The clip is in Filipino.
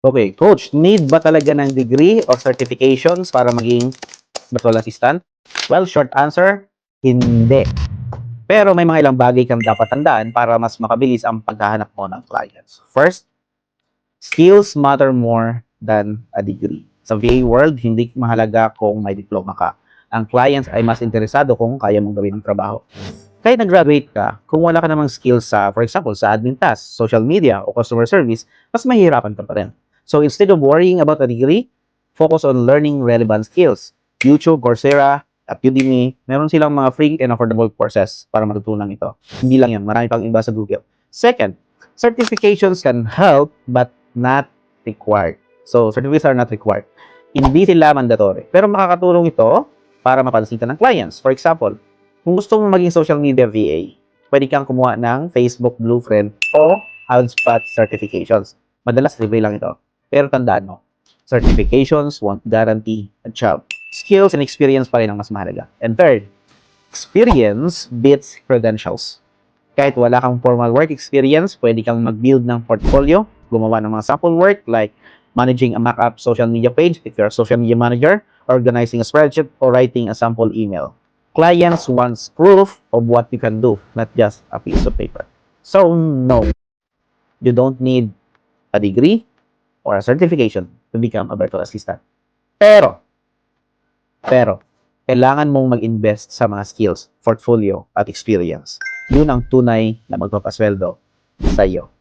Okay, coach, need ba talaga ng degree or certifications para maging virtual assistant? Well, short answer, hindi. Pero may mga ilang bagay kang dapat tandaan para mas makabilis ang paghahanap mo ng clients. First, skills matter more than a degree. Sa VA world, hindi mahalaga kung may diploma ka. Ang clients ay mas interesado kung kaya mong gawin ang trabaho. Kahit nag-graduate ka, kung wala ka namang skills sa, for example, sa admin tasks, social media, o customer service, mas mahihirapan ka pa rin. So instead of worrying about a degree, focus on learning relevant skills. YouTube, Coursera, at Udemy, meron silang mga free and affordable courses para matutunan ito. Hindi lang yan, marami pang iba sa Google. Second, certifications can help but not required. So, certificates are not required. Hindi sila mandatory. Pero makakatulong ito para mapansin ka ng clients. For example, kung gusto mong maging social media VA, pwede kang kumuha ng Facebook Blueprint o HubSpot certifications. Madalas libre lang ito. Pero tandaan mo, certifications won't guarantee a job. Skills and experience pa rin ang mas mahalaga. And third, experience beats credentials. Kahit wala kang formal work experience, pwede kang mag-build ng portfolio, gumawa ng mga sample work like managing a mock-up social media page if you're a social media manager, organizing a spreadsheet, or writing a sample email. Clients wants proof of what you can do, not just a piece of paper. So, no, you don't need a degree or a certification to become a virtual assistant. Pero, kailangan mong mag-invest sa mga skills, portfolio, at experience. Yun ang tunay na magpapasweldo sa iyo.